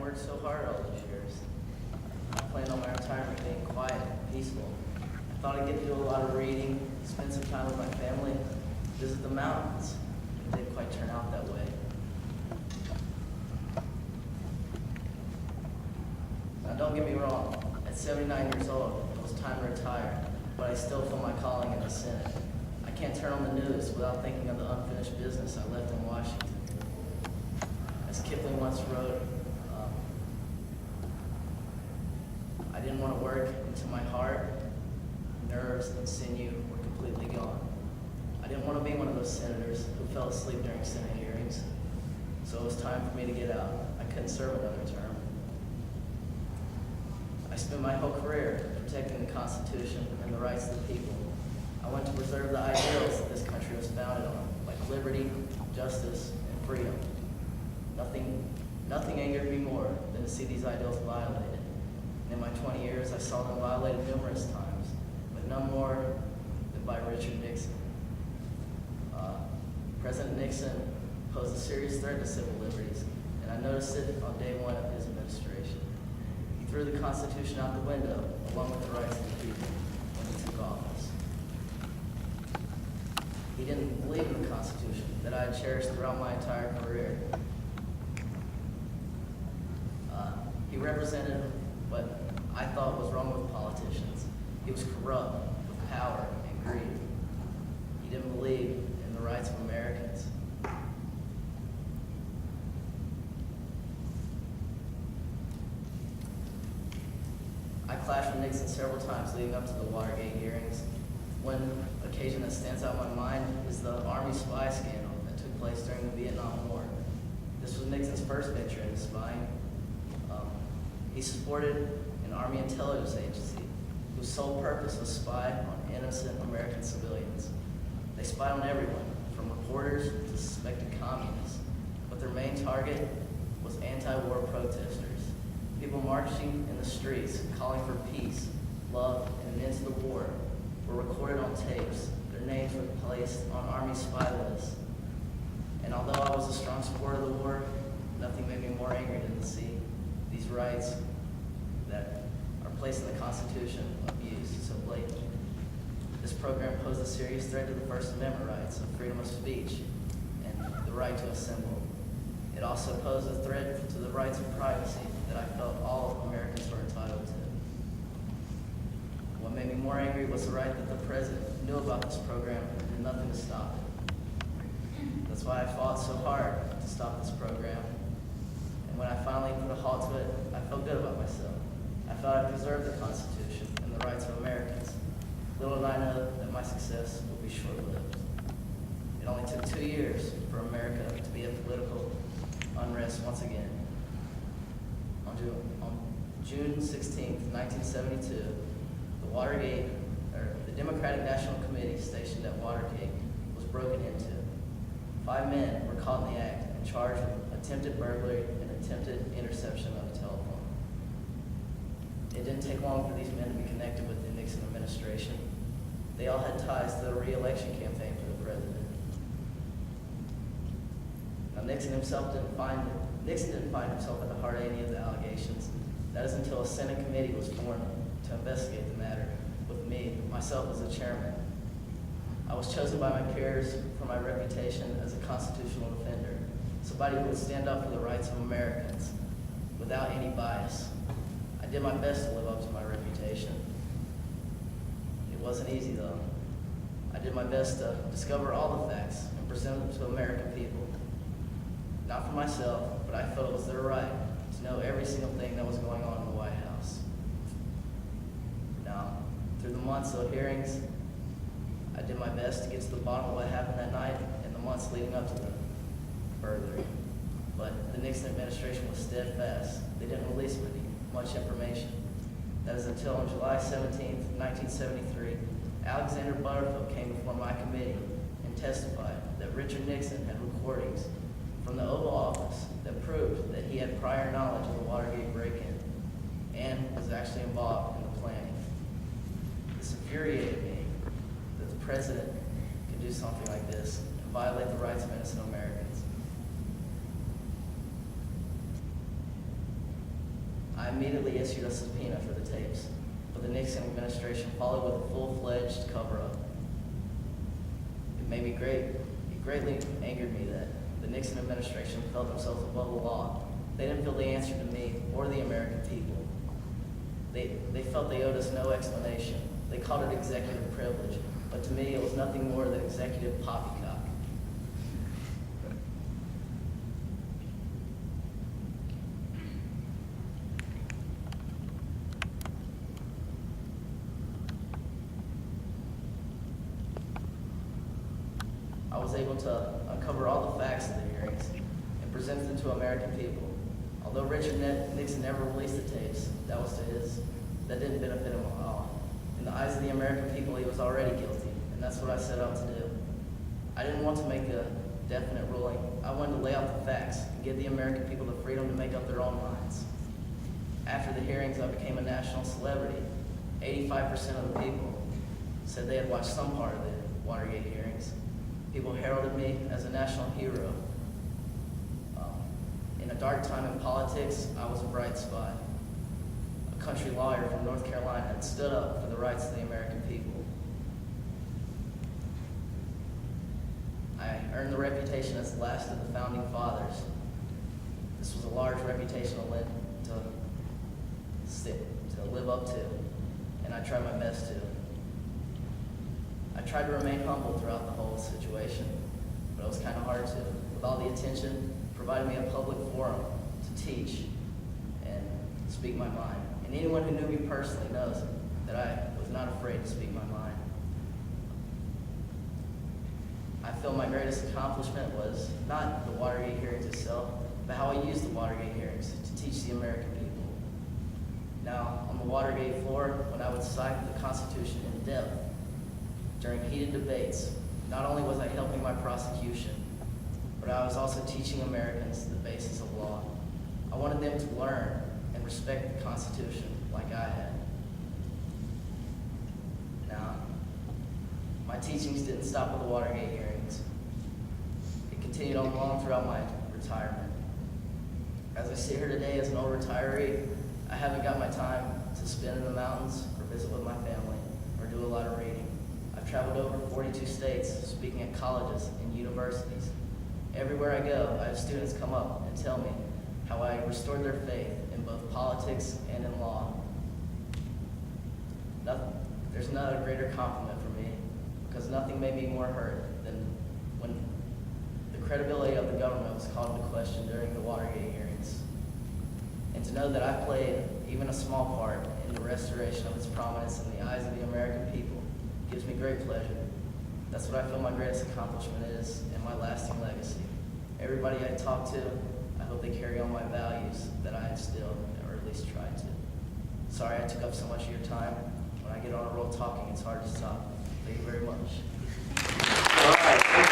worked so hard all these years. I planned on my retirement being quiet and peaceful. I thought I'd get to do a lot of reading, spend some time with my family, visit the mountains. It didn't quite turn out that way. Now don't get me wrong, at 79 years old, it was time to retire, but I still feel my calling in the Senate. I can't turn on the news without thinking of the unfinished business I left in Washington. As Kipling once wrote, I didn't want to work until my heart, nerves, and sinew were completely gone. I didn't want to be one of those senators who fell asleep during Senate hearings, so it was time for me to get out. I couldn't serve another term. I spent my whole career protecting the Constitution and the rights of the people. I want to preserve the ideals that this country was founded on, like liberty, justice, and freedom. Nothing angered me more than to see these ideals violated. And in my 20 years, I saw them violated numerous times, but none more than by Richard Nixon. President Nixon posed a serious threat to civil liberties, and I noticed it on day one of his administration. He threw the Constitution out the window, along with the rights of the people, when he took office. He didn't believe in the Constitution that I had cherished throughout my entire career. He represented what I thought was wrong with politicians. He was corrupt with power and greed. He didn't believe in the rights of Americans. I clashed with Nixon several times leading up to the Watergate hearings. One occasion that stands out in my mind is the Army spy scandal that took place during the Vietnam War. This was Nixon's first venture into spying. He supported an Army intelligence agency whose sole purpose was to spy on innocent American civilians. They spied on everyone, from reporters to suspected communists, but their main target was anti-war protesters. People marching in the streets, calling for peace, love, and an end to the war, were recorded on tapes. Their names were placed on Army spy lists. And although I was a strong supporter of the war, nothing made me more angry than to see these rights that are placed in the Constitution abused so blatantly. This program posed a serious threat to the First Amendment rights of freedom of speech and the right to assemble. It also posed a threat to the rights of privacy that I felt all Americans were entitled to. What made me more angry was the right that the president knew about this program and did nothing to stop it. That's why I fought so hard to stop this program. And when I finally put a halt to it, I felt good about myself. I felt I preserved the Constitution and the rights of Americans. Little did I know that my success would be short-lived. It only took 2 years for America to be at political unrest once again. On June 16, 1972, the Democratic National Committee stationed at Watergate was broken into. 5 men were caught in the act and charged with attempted burglary and attempted interception of a telephone. It didn't take long for these men to be connected with the Nixon administration. They all had ties to the re-election campaign for the president. Now Nixon didn't find himself at the heart of any of the allegations. That is until a Senate committee was formed to investigate the matter with myself as the chairman. I was chosen by my peers for my reputation as a constitutional defender, somebody who would stand up for the rights of Americans without any bias. I did my best to live up to my reputation. It wasn't easy though. I did my best to discover all the facts and present them to American people. Not for myself, but I felt it was their right to know every single thing that was going on in the White House. Now, through the months of hearings, I did my best to get to the bottom of what happened that night and the months leading up to the burglary. But the Nixon administration was steadfast. They didn't release much information. That is until on July 17, 1973, Alexander Butterfield came before my committee and testified that Richard Nixon had recordings from the Oval Office that proved that he had prior knowledge of the Watergate break-in and was actually involved in the planning. This infuriated me that the president could do something like this and violate the rights of innocent Americans. I immediately issued a subpoena for the tapes, but the Nixon administration followed with a full-fledged cover-up. It greatly angered me that the Nixon administration felt themselves above the law. They didn't feel the answer to me or the American people. They felt they owed us no explanation. They called it executive privilege, but to me it was nothing more than executive poppycock. I was able to uncover all the facts of the hearings and present them to American people. Although Richard Nixon never released the tapes, that didn't benefit him at all. In the eyes of the American people, he was already guilty, and that's what I set out to do. I didn't want to make a definite ruling. I wanted to lay out the facts and give the American people the freedom to make up their own minds. After the hearings, I became a national celebrity. 85% of the people said they had watched some part of the Watergate hearings. People heralded me as a national hero. In a dark time in politics, I was a bright spot. A country lawyer from North Carolina had stood up for the rights of the American people. I earned the reputation as the last of the founding fathers. This was a large reputation to live up to, and I tried my best to. I tried to remain humble throughout the whole situation, but it was kind of hard to. With all the attention, provided me a public forum to teach and speak my mind. And anyone who knew me personally knows that I was not afraid to speak my mind. I feel my greatest accomplishment was not the Watergate hearings itself, but how I used the Watergate hearings to teach the American people. Now, on the Watergate floor, when I would cite the Constitution in depth during heated debates, not only was I helping my prosecution, but I was also teaching Americans the basis of law. I wanted them to learn and respect the Constitution like I had. Now, my teachings didn't stop with the Watergate hearings. It continued on long throughout my retirement. As I sit here today as an old retiree, I haven't got my time to spend in the mountains or visit with my family or do a lot of reading. I've traveled over 42 states, speaking at colleges and universities. Everywhere I go, I have students come up and tell me how I restored their faith in both politics and in law. There's not a greater compliment for me, because nothing made me more hurt than when the credibility of the government was called into question during the Watergate hearings. And to know that I played even a small part in the restoration of its prominence in the eyes of the American people gives me great pleasure. That's what I feel my greatest accomplishment is and my lasting legacy. Everybody I talk to, I hope they carry on my values that I instilled, or at least tried to. Sorry I took up so much of your time. When I get on a roll talking, it's hard to stop. Thank you very much. All right.